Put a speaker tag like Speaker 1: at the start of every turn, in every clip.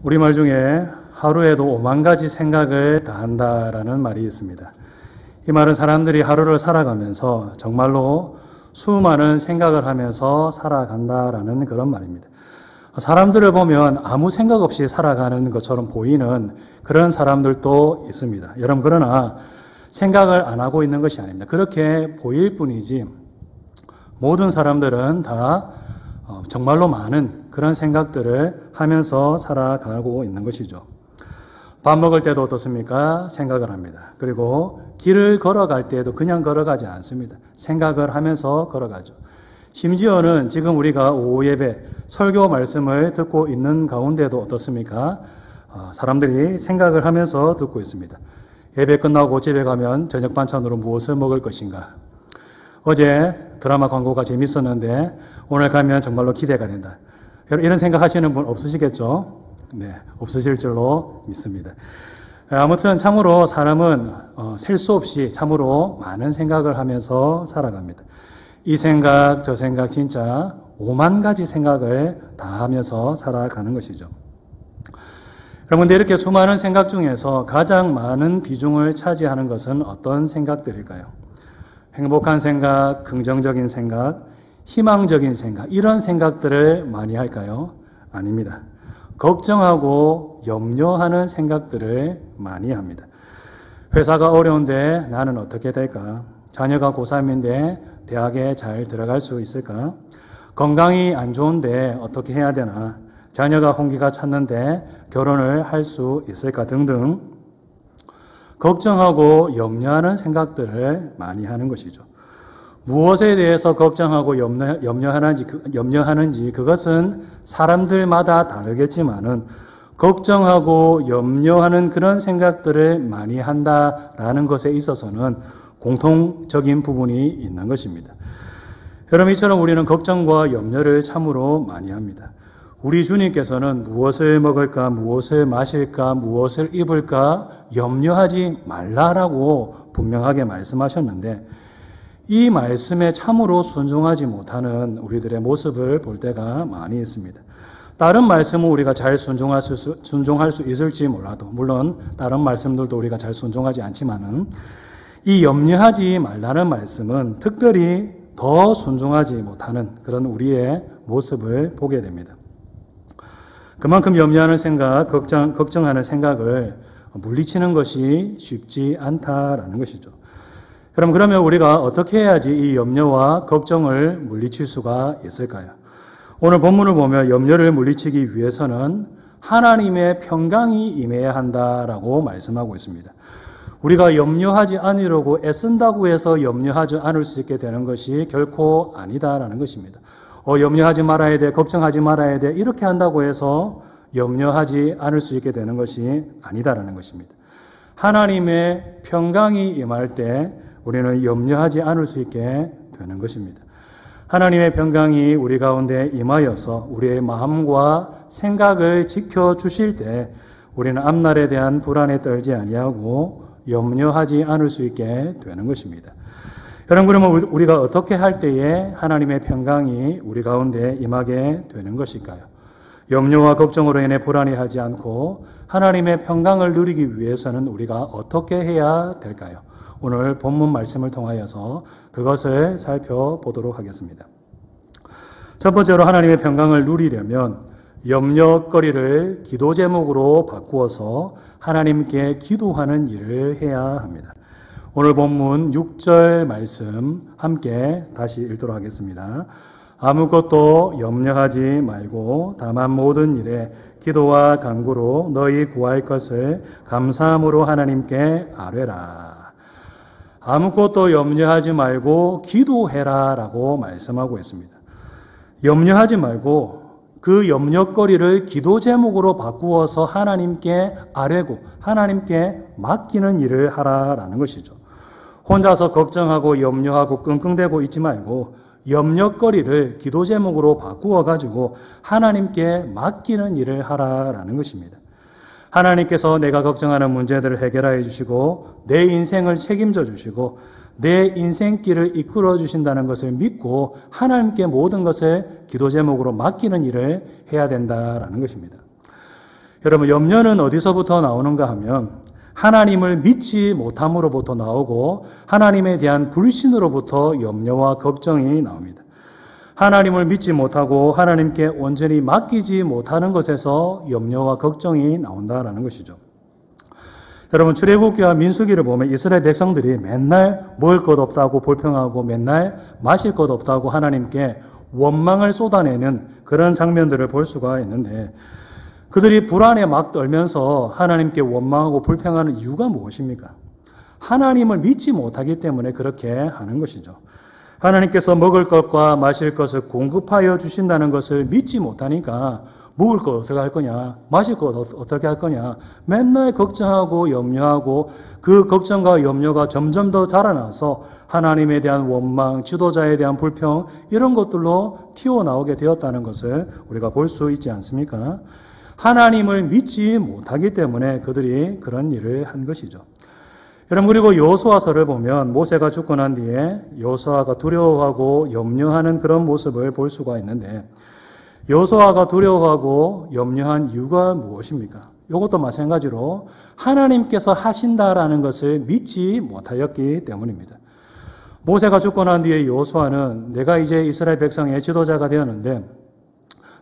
Speaker 1: 우리말 중에 하루에도 5만 가지 생각을 다 한다라는 말이 있습니다. 이 말은 사람들이 하루를 살아가면서 정말로 수많은 생각을 하면서 살아간다라는 그런 말입니다. 사람들을 보면 아무 생각 없이 살아가는 것처럼 보이는 그런 사람들도 있습니다. 여러분, 그러나 생각을 안 하고 있는 것이 아닙니다. 그렇게 보일 뿐이지 모든 사람들은 다 정말로 많은 그런 생각들을 하면서 살아가고 있는 것이죠. 밥 먹을 때도 어떻습니까? 생각을 합니다. 그리고 길을 걸어갈 때에도 그냥 걸어가지 않습니다. 생각을 하면서 걸어가죠. 심지어는 지금 우리가 오후 예배 설교 말씀을 듣고 있는 가운데도 어떻습니까? 사람들이 생각을 하면서 듣고 있습니다. 예배 끝나고 집에 가면 저녁 반찬으로 무엇을 먹을 것인가? 어제 드라마 광고가 재밌었는데 오늘 가면 정말로 기대가 된다. 이런 생각하시는 분 없으시겠죠? 네, 없으실 줄로 믿습니다. 아무튼 참으로 사람은 셀 수 없이 참으로 많은 생각을 하면서 살아갑니다. 이 생각, 저 생각, 진짜 5만 가지 생각을 다 하면서 살아가는 것이죠. 여러분들, 이렇게 수많은 생각 중에서 가장 많은 비중을 차지하는 것은 어떤 생각들일까요? 행복한 생각, 긍정적인 생각, 희망적인 생각, 이런 생각들을 많이 할까요? 아닙니다. 걱정하고 염려하는 생각들을 많이 합니다. 회사가 어려운데 나는 어떻게 될까? 자녀가 고3인데 대학에 잘 들어갈 수 있을까? 건강이 안 좋은데 어떻게 해야 되나? 자녀가 홍기가 찼는데 결혼을 할 수 있을까? 등등 걱정하고 염려하는 생각들을 많이 하는 것이죠. 무엇에 대해서 걱정하고 염려하는지 그것은 사람들마다 다르겠지만은 걱정하고 염려하는 그런 생각들을 많이 한다라는 것에 있어서는 공통적인 부분이 있는 것입니다. 여러분, 이처럼 우리는 걱정과 염려를 참으로 많이 합니다. 우리 주님께서는 무엇을 먹을까, 무엇을 마실까, 무엇을 입을까 염려하지 말라라고 분명하게 말씀하셨는데 이 말씀에 참으로 순종하지 못하는 우리들의 모습을 볼 때가 많이 있습니다. 다른 말씀은 우리가 잘 순종할 수 있을지 몰라도, 물론 다른 말씀들도 우리가 잘 순종하지 않지만은 이 염려하지 말라는 말씀은 특별히 더 순종하지 못하는 그런 우리의 모습을 보게 됩니다. 그만큼 염려하는 생각, 걱정하는 생각을 물리치는 것이 쉽지 않다라는 것이죠. 여러분, 그러면 우리가 어떻게 해야지 이 염려와 걱정을 물리칠 수가 있을까요? 오늘 본문을 보면 염려를 물리치기 위해서는 하나님의 평강이 임해야 한다라고 말씀하고 있습니다. 우리가 염려하지 않으려고 애쓴다고 해서 염려하지 않을 수 있게 되는 것이 결코 아니다라는 것입니다. 염려하지 말아야 돼, 걱정하지 말아야 돼, 이렇게 한다고 해서 염려하지 않을 수 있게 되는 것이 아니다라는 것입니다. 하나님의 평강이 임할 때 우리는 염려하지 않을 수 있게 되는 것입니다. 하나님의 평강이 우리 가운데 임하여서 우리의 마음과 생각을 지켜주실 때 우리는 앞날에 대한 불안에 떨지 아니하고 염려하지 않을 수 있게 되는 것입니다. 여러분, 그러면 우리가 어떻게 할 때에 하나님의 평강이 우리 가운데 임하게 되는 것일까요? 염려와 걱정으로 인해 불안해하지 않고 하나님의 평강을 누리기 위해서는 우리가 어떻게 해야 될까요? 오늘 본문 말씀을 통하여서 그것을 살펴보도록 하겠습니다. 첫 번째로 하나님의 평강을 누리려면 염려거리를 기도 제목으로 바꾸어서 하나님께 기도하는 일을 해야 합니다. 오늘 본문 6절 말씀 함께 다시 읽도록 하겠습니다. 아무것도 염려하지 말고 다만 모든 일에 기도와 간구로 너희 구할 것을 감사함으로 하나님께 아뢰라. 아무것도 염려하지 말고 기도해라 라고 말씀하고 있습니다. 염려하지 말고 그 염려거리를 기도 제목으로 바꾸어서 하나님께 아뢰고 하나님께 맡기는 일을 하라라는 것이죠. 혼자서 걱정하고 염려하고 끙끙대고 있지 말고 염려거리를 기도 제목으로 바꾸어 가지고 하나님께 맡기는 일을 하라라는 것입니다. 하나님께서 내가 걱정하는 문제들을 해결하여 주시고 내 인생을 책임져 주시고 내 인생길을 이끌어 주신다는 것을 믿고 하나님께 모든 것을 기도 제목으로 맡기는 일을 해야 된다라는 것입니다. 여러분, 염려는 어디서부터 나오는가 하면 하나님을 믿지 못함으로부터 나오고 하나님에 대한 불신으로부터 염려와 걱정이 나옵니다. 하나님을 믿지 못하고 하나님께 온전히 맡기지 못하는 것에서 염려와 걱정이 나온다라는 것이죠. 여러분, 출애굽기와 민수기를 보면 이스라엘 백성들이 맨날 먹을 것 없다고 불평하고 맨날 마실 것 없다고 하나님께 원망을 쏟아내는 그런 장면들을 볼 수가 있는데, 그들이 불안에 막 떨면서 하나님께 원망하고 불평하는 이유가 무엇입니까? 하나님을 믿지 못하기 때문에 그렇게 하는 것이죠. 하나님께서 먹을 것과 마실 것을 공급하여 주신다는 것을 믿지 못하니까 먹을 것 어떻게 할 거냐, 마실 것 어떻게 할 거냐, 맨날 걱정하고 염려하고 그 걱정과 염려가 점점 더 자라나서 하나님에 대한 원망, 지도자에 대한 불평, 이런 것들로 튀어나오게 되었다는 것을 우리가 볼 수 있지 않습니까? 하나님을 믿지 못하기 때문에 그들이 그런 일을 한 것이죠. 여러분, 그리고 여호수아서를 보면 모세가 죽고 난 뒤에 여호수아가 두려워하고 염려하는 그런 모습을 볼 수가 있는데, 여호수아가 두려워하고 염려한 이유가 무엇입니까? 이것도 마찬가지로 하나님께서 하신다라는 것을 믿지 못하였기 때문입니다. 모세가 죽고 난 뒤에 여호수아는 내가 이제 이스라엘 백성의 지도자가 되었는데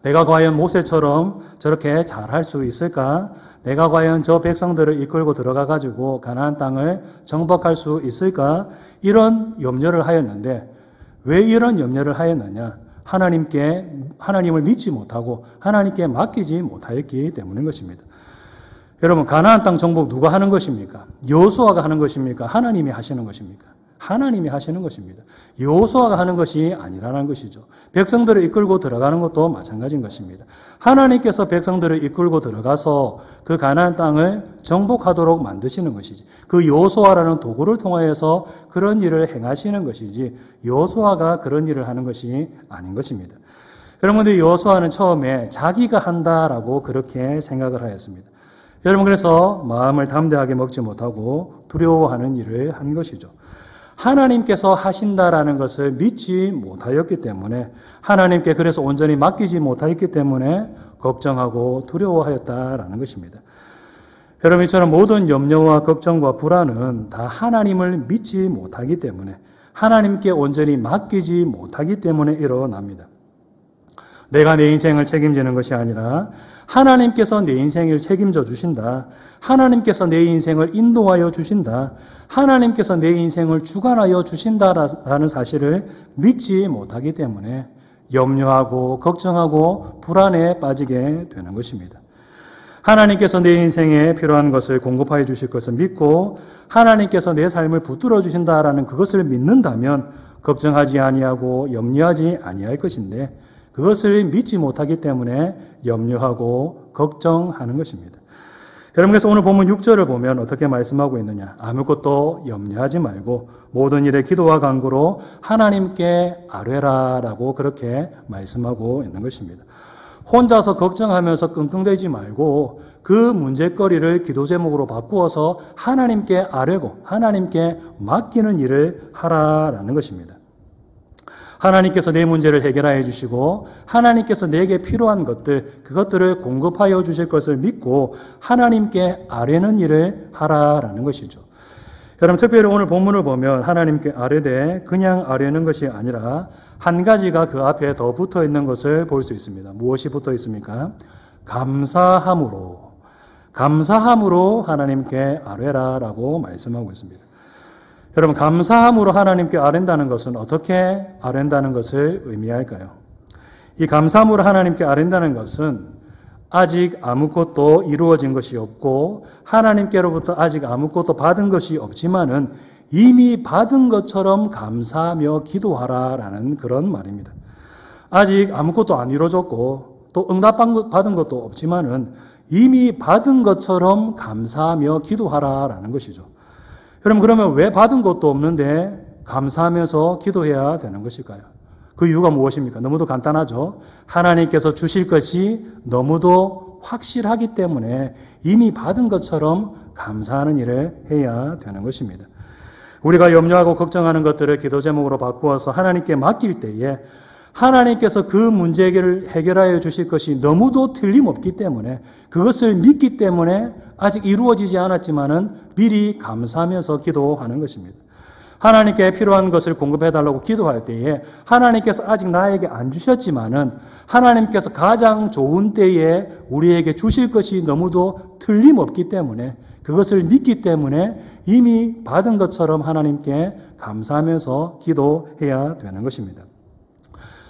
Speaker 1: 내가 과연 모세처럼 저렇게 잘할 수 있을까? 내가 과연 저 백성들을 이끌고 들어가 가지고 가나안 땅을 정복할 수 있을까? 이런 염려를 하였는데, 왜 이런 염려를 하였느냐? 하나님을 믿지 못하고 하나님께 맡기지 못하였기 때문인 것입니다. 여러분, 가나안 땅 정복 누가 하는 것입니까? 여호수아가 하는 것입니까? 하나님이 하시는 것입니까? 하나님이 하시는 것입니다. 여호수아가 하는 것이 아니라는 것이죠. 백성들을 이끌고 들어가는 것도 마찬가지인 것입니다. 하나님께서 백성들을 이끌고 들어가서 그 가나안 땅을 정복하도록 만드시는 것이지, 그 여호수아라는 도구를 통하여서 그런 일을 행하시는 것이지 여호수아가 그런 일을 하는 것이 아닌 것입니다. 여러분들, 여호수아는 처음에 자기가 한다라고 그렇게 생각을 하였습니다. 여러분, 그래서 마음을 담대하게 먹지 못하고 두려워하는 일을 한 것이죠. 하나님께서 하신다라는 것을 믿지 못하였기 때문에, 하나님께 그래서 온전히 맡기지 못하였기 때문에 걱정하고 두려워하였다라는 것입니다. 여러분, 이처럼 모든 염려와 걱정과 불안은 다 하나님을 믿지 못하기 때문에, 하나님께 온전히 맡기지 못하기 때문에 일어납니다. 내가 내 인생을 책임지는 것이 아니라 하나님께서 내 인생을 책임져 주신다. 하나님께서 내 인생을 인도하여 주신다. 하나님께서 내 인생을 주관하여 주신다라는 사실을 믿지 못하기 때문에 염려하고 걱정하고 불안에 빠지게 되는 것입니다. 하나님께서 내 인생에 필요한 것을 공급하여 주실 것을 믿고 하나님께서 내 삶을 붙들어 주신다라는 그것을 믿는다면 걱정하지 아니하고 염려하지 아니할 것인데, 그것을 믿지 못하기 때문에 염려하고 걱정하는 것입니다. 여러분, 그래서 오늘 본문 6절을 보면 어떻게 말씀하고 있느냐? 아무것도 염려하지 말고 모든 일에 기도와 간구로 하나님께 아뢰라라고 그렇게 말씀하고 있는 것입니다. 혼자서 걱정하면서 끙끙대지 말고 그 문제거리를 기도 제목으로 바꾸어서 하나님께 아뢰고 하나님께 맡기는 일을 하라라는 것입니다. 하나님께서 내 문제를 해결하여 주시고 하나님께서 내게 필요한 것들, 그것들을 공급하여 주실 것을 믿고 하나님께 아뢰는 일을 하라라는 것이죠. 여러분, 특별히 오늘 본문을 보면 하나님께 아뢰되 그냥 아뢰는 것이 아니라 한 가지가 그 앞에 더 붙어 있는 것을 볼 수 있습니다. 무엇이 붙어 있습니까? 감사함으로 하나님께 아뢰라라고 말씀하고 있습니다. 여러분, 감사함으로 하나님께 아뢰다는 것은 어떻게 아뢰다는 것을 의미할까요? 이 감사함으로 하나님께 아뢰다는 것은 아직 아무것도 이루어진 것이 없고 하나님께로부터 아직 아무것도 받은 것이 없지만은 이미 받은 것처럼 감사하며 기도하라라는 그런 말입니다. 아직 아무것도 안 이루어졌고 또 응답받은 것도 없지만은 이미 받은 것처럼 감사하며 기도하라라는 것이죠. 그러면 왜 받은 것도 없는데 감사하면서 기도해야 되는 것일까요? 그 이유가 무엇입니까? 너무도 간단하죠. 하나님께서 주실 것이 너무도 확실하기 때문에 이미 받은 것처럼 감사하는 일을 해야 되는 것입니다. 우리가 염려하고 걱정하는 것들을 기도 제목으로 바꾸어서 하나님께 맡길 때에 하나님께서 그 문제 해결하여 주실 것이 너무도 틀림없기 때문에 그것을 믿기 때문에 아직 이루어지지 않았지만은 미리 감사하면서 기도하는 것입니다. 하나님께 필요한 것을 공급해달라고 기도할 때에 하나님께서 아직 나에게 안 주셨지만은 하나님께서 가장 좋은 때에 우리에게 주실 것이 너무도 틀림없기 때문에 그것을 믿기 때문에 이미 받은 것처럼 하나님께 감사하면서 기도해야 되는 것입니다.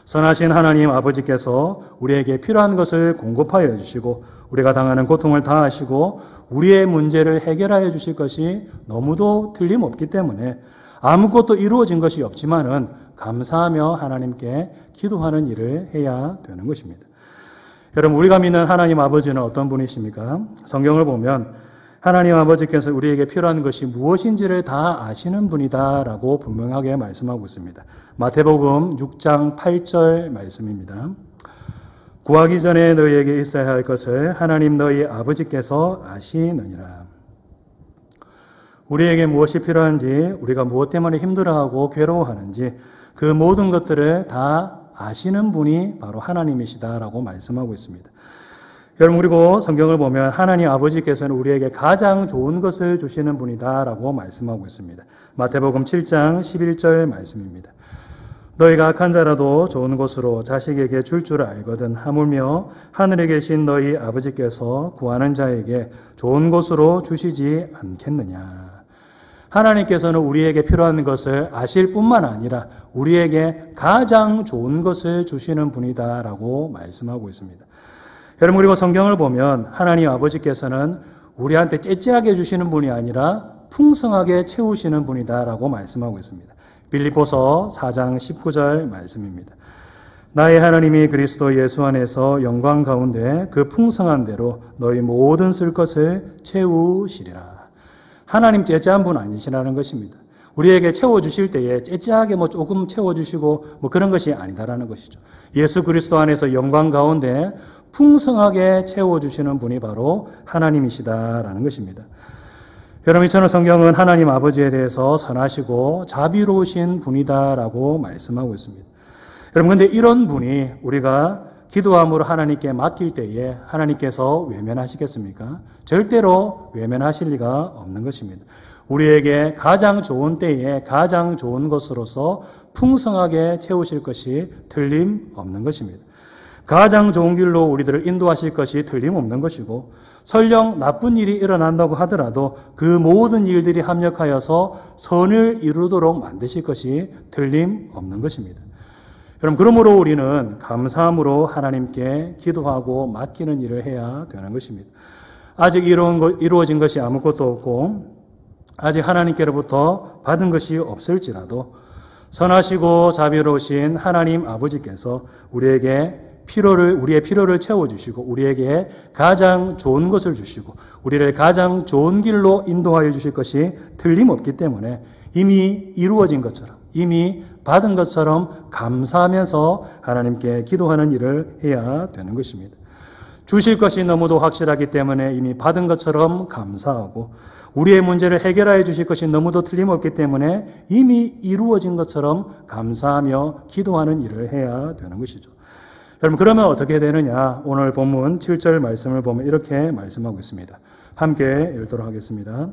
Speaker 1: 선하신 하나님 아버지께서 우리에게 필요한 것을 공급하여 주시고 우리가 당하는 고통을 다하시고 우리의 문제를 해결하여 주실 것이 너무도 틀림없기 때문에 아무것도 이루어진 것이 없지만은 감사하며 하나님께 기도하는 일을 해야 되는 것입니다. 여러분, 우리가 믿는 하나님 아버지는 어떤 분이십니까? 성경을 보면 하나님 아버지께서 우리에게 필요한 것이 무엇인지를 다 아시는 분이다라고 분명하게 말씀하고 있습니다. 마태복음 6장 8절 말씀입니다. 구하기 전에 너희에게 있어야 할 것을 하나님 너희 아버지께서 아시느니라. 우리에게 무엇이 필요한지, 우리가 무엇 때문에 힘들어하고 괴로워하는지 그 모든 것들을 다 아시는 분이 바로 하나님이시다라고 말씀하고 있습니다. 여러분, 그리고 성경을 보면 하나님 아버지께서는 우리에게 가장 좋은 것을 주시는 분이다라고 말씀하고 있습니다. 마태복음 7장 11절 말씀입니다. 너희가 악한 자라도 좋은 것으로 자식에게 줄 줄 알거든 하물며 하늘에 계신 너희 아버지께서 구하는 자에게 좋은 것으로 주시지 않겠느냐. 하나님께서는 우리에게 필요한 것을 아실 뿐만 아니라 우리에게 가장 좋은 것을 주시는 분이다라고 말씀하고 있습니다. 여러분, 그리고 성경을 보면 하나님 아버지께서는 우리한테 째째하게 주시는 분이 아니라 풍성하게 채우시는 분이다라고 말씀하고 있습니다. 빌립보서 4장 19절 말씀입니다. 나의 하나님이 그리스도 예수 안에서 영광 가운데 그 풍성한 대로 너희 모든 쓸 것을 채우시리라. 하나님 째째한 분 아니시라는 것입니다. 우리에게 채워주실 때에 째째하게 조금 채워주시고 그런 것이 아니다라는 것이죠. 예수 그리스도 안에서 영광 가운데 풍성하게 채워주시는 분이 바로 하나님이시다라는 것입니다. 여러분, 이처럼 성경은 하나님 아버지에 대해서 선하시고 자비로우신 분이다라고 말씀하고 있습니다. 여러분, 근데 이런 분이 우리가 기도함으로 하나님께 맡길 때에 하나님께서 외면하시겠습니까? 절대로 외면하실 리가 없는 것입니다. 우리에게 가장 좋은 때에 가장 좋은 것으로서 풍성하게 채우실 것이 틀림없는 것입니다. 가장 좋은 길로 우리들을 인도하실 것이 틀림없는 것이고 설령 나쁜 일이 일어난다고 하더라도 그 모든 일들이 합력하여서 선을 이루도록 만드실 것이 틀림없는 것입니다. 여러분, 그러므로 우리는 감사함으로 하나님께 기도하고 맡기는 일을 해야 되는 것입니다. 아직 이루어진 것이 아무것도 없고 아직 하나님께로부터 받은 것이 없을지라도 선하시고 자비로우신 하나님 아버지께서 우리의 필요를 채워주시고 우리에게 가장 좋은 것을 주시고 우리를 가장 좋은 길로 인도하여 주실 것이 틀림없기 때문에 이미 이루어진 것처럼 이미 받은 것처럼 감사하면서 하나님께 기도하는 일을 해야 되는 것입니다. 주실 것이 너무도 확실하기 때문에 이미 받은 것처럼 감사하고 우리의 문제를 해결하여 주실 것이 너무도 틀림없기 때문에 이미 이루어진 것처럼 감사하며 기도하는 일을 해야 되는 것이죠. 여러분, 그러면 어떻게 되느냐? 오늘 본문 7절 말씀을 보면 이렇게 말씀하고 있습니다. 함께 읽도록 하겠습니다.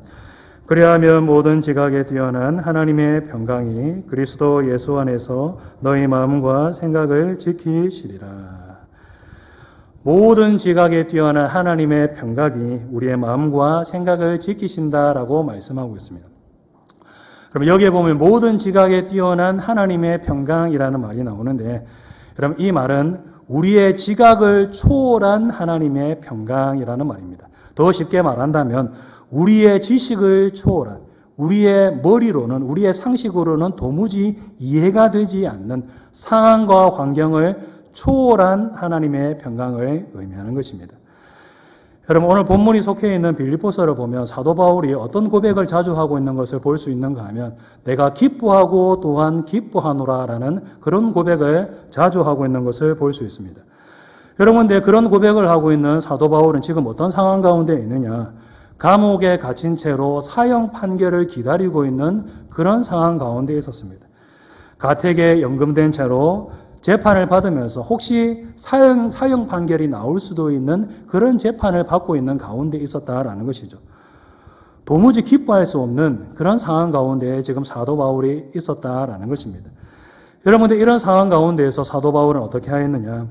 Speaker 1: 그리하면 모든 지각에 뛰어난 하나님의 평강이 그리스도 예수 안에서 너희 마음과 생각을 지키시리라. 모든 지각에 뛰어난 하나님의 평강이 우리의 마음과 생각을 지키신다라고 말씀하고 있습니다. 그럼 여기에 보면 모든 지각에 뛰어난 하나님의 평강이라는 말이 나오는데, 그럼 이 말은 우리의 지각을 초월한 하나님의 평강이라는 말입니다. 더 쉽게 말한다면 우리의 지식을 초월한, 우리의 머리로는, 우리의 상식으로는 도무지 이해가 되지 않는 상황과 환경을 초월한 하나님의 평강을 의미하는 것입니다. 여러분, 오늘 본문이 속해 있는 빌립보서를 보면 사도 바울이 어떤 고백을 자주 하고 있는 것을 볼 수 있는가 하면 내가 기뻐하고 또한 기뻐하노라라는 그런 고백을 자주 하고 있는 것을 볼 수 있습니다. 여러분, 근데 그런 고백을 하고 있는 사도 바울은 지금 어떤 상황 가운데 있느냐? 감옥에 갇힌 채로 사형 판결을 기다리고 있는 그런 상황 가운데 있었습니다. 가택에 연금된 채로 재판을 받으면서 혹시 사형 판결이 나올 수도 있는 그런 재판을 받고 있는 가운데 있었다라는 것이죠. 도무지 기뻐할 수 없는 그런 상황 가운데 지금 사도 바울이 있었다라는 것입니다. 여러분들 이런 상황 가운데에서 사도 바울은 어떻게 하였느냐?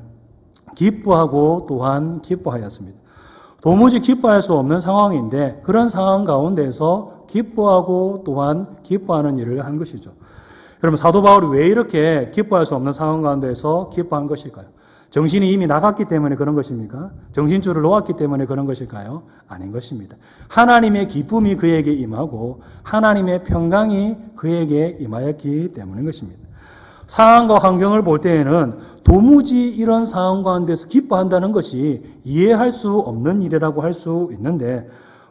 Speaker 1: 기뻐하고 또한 기뻐하였습니다. 도무지 기뻐할 수 없는 상황인데 그런 상황 가운데에서 기뻐하고 또한 기뻐하는 일을 한 것이죠. 여러분 사도 바울이 왜 이렇게 기뻐할 수 없는 상황 가운데서 기뻐한 것일까요? 정신이 이미 나갔기 때문에 그런 것입니까? 정신줄을 놓았기 때문에 그런 것일까요? 아닌 것입니다. 하나님의 기쁨이 그에게 임하고 하나님의 평강이 그에게 임하였기 때문인 것입니다. 상황과 환경을 볼 때에는 도무지 이런 상황 가운데서 기뻐한다는 것이 이해할 수 없는 일이라고 할 수 있는데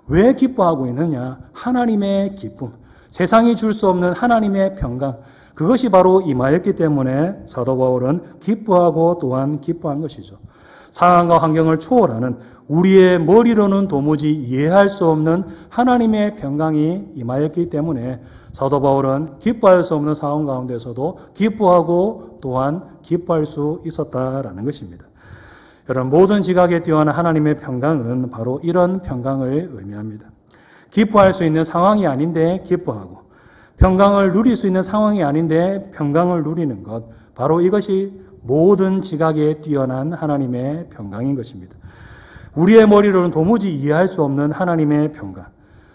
Speaker 1: 왜 기뻐하고 있느냐? 하나님의 기쁨, 세상이 줄 수 없는 하나님의 평강, 그것이 바로 임하였기 때문에 사도 바울은 기뻐하고 또한 기뻐한 것이죠. 상황과 환경을 초월하는 우리의 머리로는 도무지 이해할 수 없는 하나님의 평강이 임하였기 때문에 사도 바울은 기뻐할 수 없는 상황 가운데서도 기뻐하고 또한 기뻐할 수 있었다라는 것입니다. 여러분 모든 지각에 뛰어난 하나님의 평강은 바로 이런 평강을 의미합니다. 기뻐할 수 있는 상황이 아닌데 기뻐하고 평강을 누릴 수 있는 상황이 아닌데 평강을 누리는 것, 바로 이것이 모든 지각에 뛰어난 하나님의 평강인 것입니다. 우리의 머리로는 도무지 이해할 수 없는 하나님의 평강.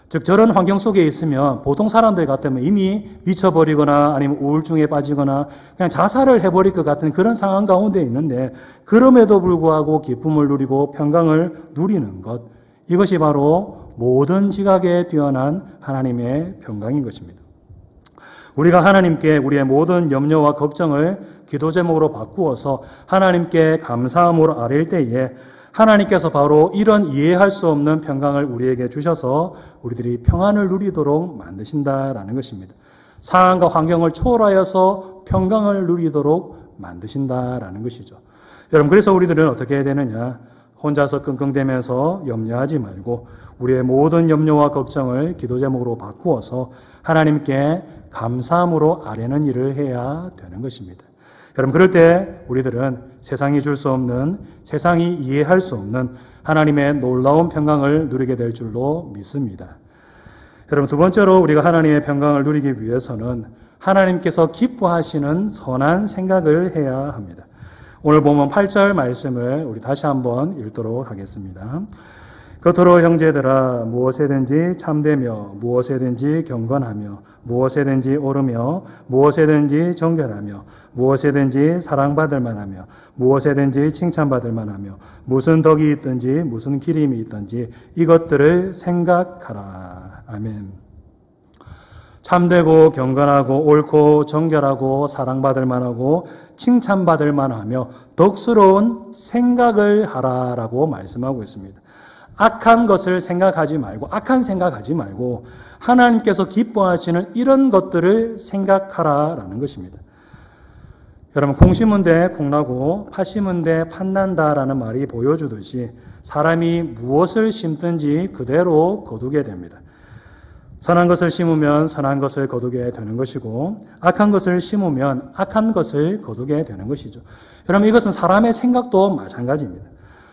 Speaker 1: 즉 저런 환경 속에 있으면 보통 사람들 같으면 이미 미쳐버리거나 아니면 우울증에 빠지거나 그냥 자살을 해버릴 것 같은 그런 상황 가운데 있는데 그럼에도 불구하고 기쁨을 누리고 평강을 누리는 것, 이것이 바로 모든 지각에 뛰어난 하나님의 평강인 것입니다. 우리가 하나님께 우리의 모든 염려와 걱정을 기도 제목으로 바꾸어서 하나님께 감사함으로 아뢰일 때에 하나님께서 바로 이런 이해할 수 없는 평강을 우리에게 주셔서 우리들이 평안을 누리도록 만드신다라는 것입니다. 상황과 환경을 초월하여서 평강을 누리도록 만드신다라는 것이죠. 여러분 그래서 우리들은 어떻게 해야 되느냐? 혼자서 끙끙대면서 염려하지 말고 우리의 모든 염려와 걱정을 기도 제목으로 바꾸어서 하나님께 감사함으로 아뢰는 일을 해야 되는 것입니다. 여러분 그럴 때 우리들은 세상이 줄 수 없는, 세상이 이해할 수 없는 하나님의 놀라운 평강을 누리게 될 줄로 믿습니다. 여러분 두 번째로 우리가 하나님의 평강을 누리기 위해서는 하나님께서 기뻐하시는 선한 생각을 해야 합니다. 오늘 보면 8절 말씀을 우리 다시 한번 읽도록 하겠습니다. 그토록 형제들아 무엇에든지 참되며 무엇에든지 경건하며 무엇에든지 오르며 무엇에든지 정결하며 무엇에든지 사랑받을 만하며 무엇에든지 칭찬받을 만하며 무슨 덕이 있든지 무슨 기림이 있든지 이것들을 생각하라. 아멘. 참되고 경건하고 옳고 정결하고 사랑받을 만하고 칭찬받을 만하며 덕스러운 생각을 하라라고 말씀하고 있습니다. 악한 것을 생각하지 말고 악한 생각하지 말고 하나님께서 기뻐하시는 이런 것들을 생각하라라는 것입니다. 여러분 콩 심은 데 콩나고 팥 심은 데 팥난다라는 말이 보여주듯이 사람이 무엇을 심든지 그대로 거두게 됩니다. 선한 것을 심으면 선한 것을 거두게 되는 것이고 악한 것을 심으면 악한 것을 거두게 되는 것이죠. 여러분 이것은 사람의 생각도 마찬가지입니다.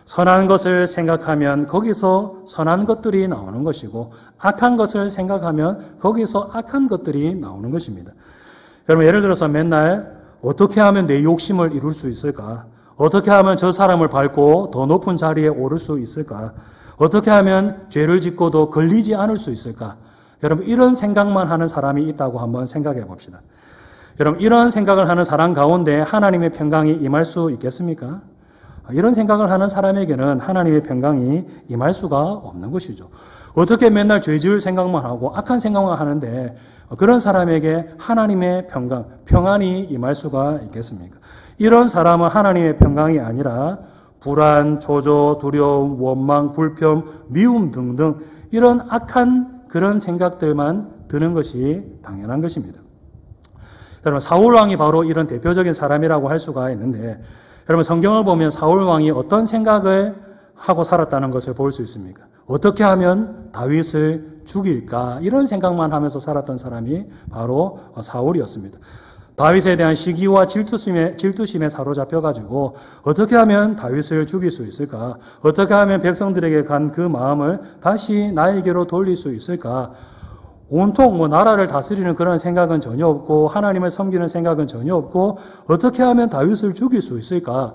Speaker 1: 선한 것을 생각하면 거기서 선한 것들이 나오는 것이고 악한 것을 생각하면 거기서 악한 것들이 나오는 것입니다. 여러분 예를 들어서 맨날 어떻게 하면 내 욕심을 이룰 수 있을까? 어떻게 하면 저 사람을 밟고 더 높은 자리에 오를 수 있을까? 어떻게 하면 죄를 짓고도 걸리지 않을 수 있을까? 여러분 이런 생각만 하는 사람이 있다고 한번 생각해 봅시다. 여러분 이런 생각을 하는 사람 가운데 하나님의 평강이 임할 수 있겠습니까? 이런 생각을 하는 사람에게는 하나님의 평강이 임할 수가 없는 것이죠. 어떻게 맨날 죄 지을 생각만 하고 악한 생각만 하는데 그런 사람에게 하나님의 평강, 평안이 임할 수가 있겠습니까? 이런 사람은 하나님의 평강이 아니라 불안, 조조, 두려움, 원망, 불평, 미움 등등 이런 악한 그런 생각들만 드는 것이 당연한 것입니다. 여러분 사울 왕이 바로 이런 대표적인 사람이라고 할 수가 있는데 여러분 성경을 보면 사울 왕이 어떤 생각을 하고 살았다는 것을 볼 수 있습니까? 어떻게 하면 다윗을 죽일까? 이런 생각만 하면서 살았던 사람이 바로 사울이었습니다. 다윗에 대한 시기와 질투심에 사로잡혀가지고 어떻게 하면 다윗을 죽일 수 있을까? 어떻게 하면 백성들에게 간 그 마음을 다시 나에게로 돌릴 수 있을까? 온통 나라를 다스리는 그런 생각은 전혀 없고 하나님을 섬기는 생각은 전혀 없고 어떻게 하면 다윗을 죽일 수 있을까?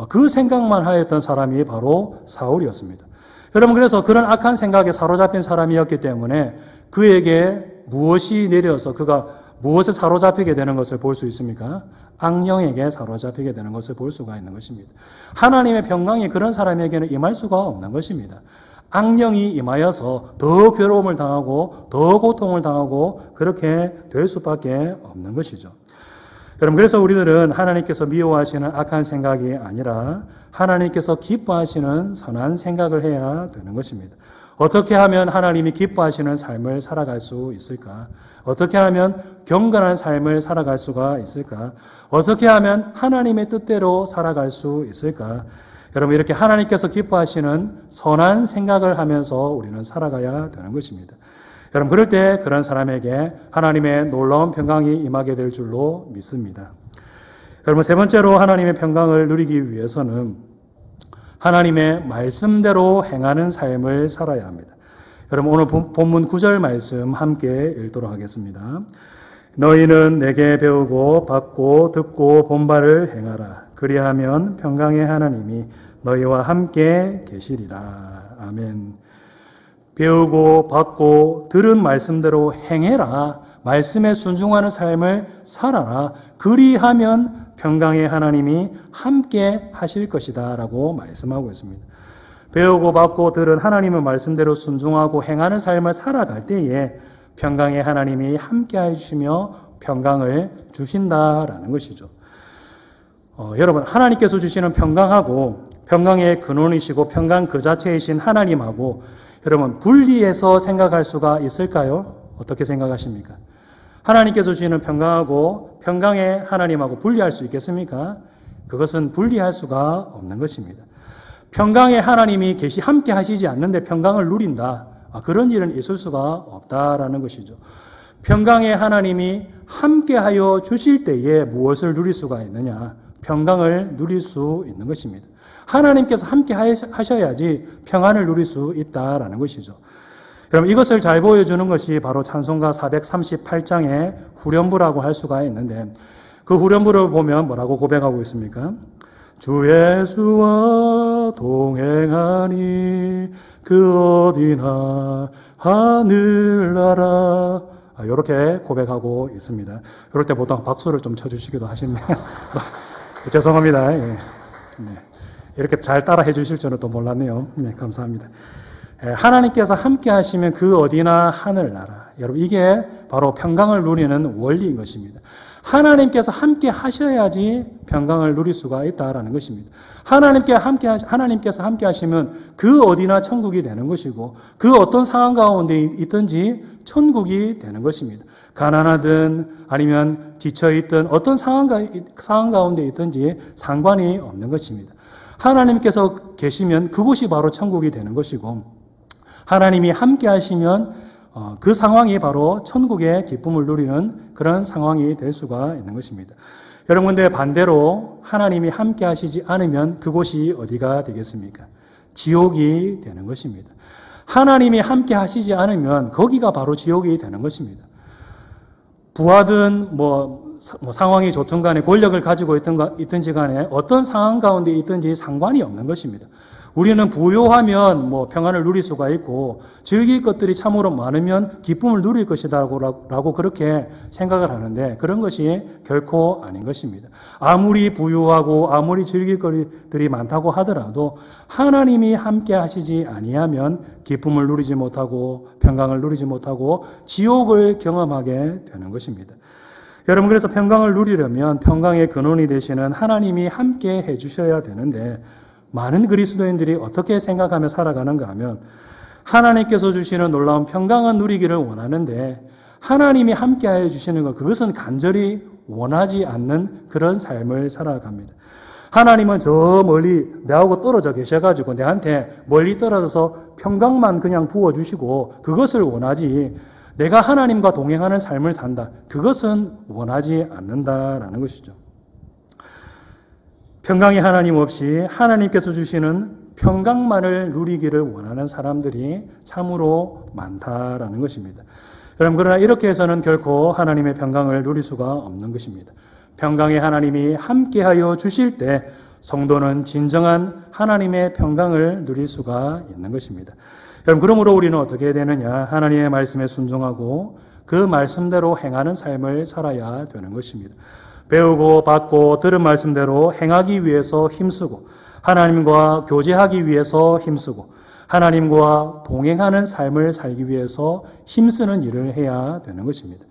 Speaker 1: 그 생각만 하였던 사람이 바로 사울이었습니다. 여러분, 그래서 그런 악한 생각에 사로잡힌 사람이었기 때문에 그에게 무엇이 내려서 그가 무엇에 사로잡히게 되는 것을 볼 수 있습니까? 악령에게 사로잡히게 되는 것을 볼 수가 있는 것입니다. 하나님의 평강이 그런 사람에게는 임할 수가 없는 것입니다. 악령이 임하여서 더 괴로움을 당하고 더 고통을 당하고 그렇게 될 수밖에 없는 것이죠. 여러분, 그래서 우리들은 하나님께서 미워하시는 악한 생각이 아니라 하나님께서 기뻐하시는 선한 생각을 해야 되는 것입니다. 어떻게 하면 하나님이 기뻐하시는 삶을 살아갈 수 있을까? 어떻게 하면 경건한 삶을 살아갈 수가 있을까? 어떻게 하면 하나님의 뜻대로 살아갈 수 있을까? 여러분, 이렇게 하나님께서 기뻐하시는 선한 생각을 하면서 우리는 살아가야 되는 것입니다. 여러분, 그럴 때 그런 사람에게 하나님의 놀라운 평강이 임하게 될 줄로 믿습니다. 여러분, 세 번째로 하나님의 평강을 누리기 위해서는 하나님의 말씀대로 행하는 삶을 살아야 합니다. 여러분, 오늘 본문 9절 말씀 함께 읽도록 하겠습니다. 너희는 내게 배우고 받고 듣고 본 바를 행하라. 그리하면 평강의 하나님이 너희와 함께 계시리라. 아멘. 배우고 받고 들은 말씀대로 행해라. 말씀에 순종하는 삶을 살아라. 그리하면 평강의 하나님이 함께 하실 것이다 라고 말씀하고 있습니다. 배우고 받고 들은 하나님의 말씀대로 순종하고 행하는 삶을 살아갈 때에 평강의 하나님이 함께 해주시며 평강을 주신다라는 것이죠. 여러분, 하나님께서 주시는 평강하고 평강의 근원이시고 평강 그 자체이신 하나님하고 여러분 분리해서 생각할 수가 있을까요? 어떻게 생각하십니까? 하나님께서 주시는 평강하고 평강의 하나님하고 분리할 수 있겠습니까? 그것은 분리할 수가 없는 것입니다. 평강의 하나님이 함께 하시지 않는데 평강을 누린다. 그런 일은 있을 수가 없다라는 것이죠. 평강의 하나님이 함께하여 주실 때에 무엇을 누릴 수가 있느냐? 평강을 누릴 수 있는 것입니다. 하나님께서 함께 하셔야지 평안을 누릴 수 있다라는 것이죠. 여러분, 이것을 잘 보여주는 것이 바로 찬송가 438장의 후렴부라고 할 수가 있는데 그 후렴부를 보면 뭐라고 고백하고 있습니까? 주 예수와 동행하니 그 어디나 하늘나라. 이렇게 고백하고 있습니다. 이럴 때 보통 박수를 좀 쳐주시기도 하시네요. 죄송합니다. 예. 네. 이렇게 잘 따라 해주실 줄은 또 몰랐네요. 네, 감사합니다. 하나님께서 함께 하시면 그 어디나 하늘나라. 여러분, 이게 바로 평강을 누리는 원리인 것입니다. 하나님께서 함께 하셔야지 평강을 누릴 수가 있다라는 것입니다. 하나님께서 함께 하시면 그 어디나 천국이 되는 것이고 그 어떤 상황 가운데 있든지 천국이 되는 것입니다. 가난하든 아니면 지쳐있든 어떤 상황 가운데 있든지 상관이 없는 것입니다. 하나님께서 계시면 그곳이 바로 천국이 되는 것이고 하나님이 함께 하시면 그 상황이 바로 천국의 기쁨을 누리는 그런 상황이 될 수가 있는 것입니다. 여러분, 근데 반대로 하나님이 함께 하시지 않으면 그곳이 어디가 되겠습니까? 지옥이 되는 것입니다. 하나님이 함께 하시지 않으면 거기가 바로 지옥이 되는 것입니다. 부하든 상황이 좋든 간에 권력을 가지고 있든지 간에 어떤 상황 가운데 있든지 상관이 없는 것입니다. 우리는 부요하면 평안을 누릴 수가 있고 즐길 것들이 참으로 많으면 기쁨을 누릴 것이라고 그렇게 생각을 하는데 그런 것이 결코 아닌 것입니다. 아무리 부유하고 아무리 즐길 것들이 많다고 하더라도 하나님이 함께 하시지 아니하면 기쁨을 누리지 못하고 평강을 누리지 못하고 지옥을 경험하게 되는 것입니다. 여러분, 그래서 평강을 누리려면 평강의 근원이 되시는 하나님이 함께 해주셔야 되는데 많은 그리스도인들이 어떻게 생각하며 살아가는가 하면 하나님께서 주시는 놀라운 평강은 누리기를 원하는데 하나님이 함께하여 주시는 것, 그것은 간절히 원하지 않는 그런 삶을 살아갑니다. 하나님은 저 멀리 내하고 떨어져 계셔가지고 내한테 멀리 떨어져서 평강만 그냥 부어주시고 그것을 원하지 내가 하나님과 동행하는 삶을 산다. 그것은 원하지 않는다라는 것이죠. 평강의 하나님 없이 하나님께서 주시는 평강만을 누리기를 원하는 사람들이 참으로 많다라는 것입니다. 여러분, 그러나 이렇게 해서는 결코 하나님의 평강을 누릴 수가 없는 것입니다. 평강의 하나님이 함께하여 주실 때 성도는 진정한 하나님의 평강을 누릴 수가 있는 것입니다. 여러분, 그러므로 우리는 어떻게 해야 되느냐? 하나님의 말씀에 순종하고 그 말씀대로 행하는 삶을 살아야 되는 것입니다. 배우고 받고 들은 말씀대로 행하기 위해서 힘쓰고 하나님과 교제하기 위해서 힘쓰고 하나님과 동행하는 삶을 살기 위해서 힘쓰는 일을 해야 되는 것입니다.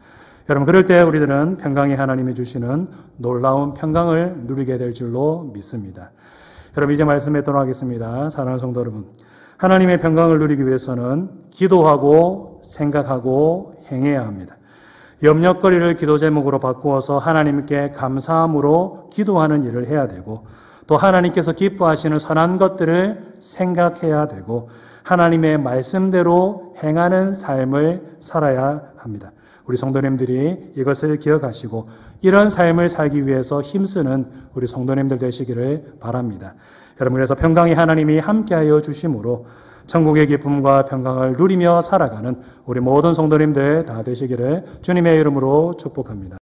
Speaker 1: 여러분, 그럴 때 우리들은 평강의 하나님이 주시는 놀라운 평강을 누리게 될 줄로 믿습니다. 여러분, 이제 말씀에 돌아가겠습니다. 사랑하는 성도 여러분, 하나님의 평강을 누리기 위해서는 기도하고 생각하고 행해야 합니다. 염려거리를 기도 제목으로 바꾸어서 하나님께 감사함으로 기도하는 일을 해야 되고, 또 하나님께서 기뻐하시는 선한 것들을 생각해야 되고 하나님의 말씀대로 행하는 삶을 살아야 합니다. 우리 성도님들이 이것을 기억하시고 이런 삶을 살기 위해서 힘쓰는 우리 성도님들 되시기를 바랍니다. 여러분, 그래서 평강의 하나님이 함께하여 주심으로 천국의 기쁨과 평강을 누리며 살아가는 우리 모든 성도님들 다 되시기를 주님의 이름으로 축복합니다.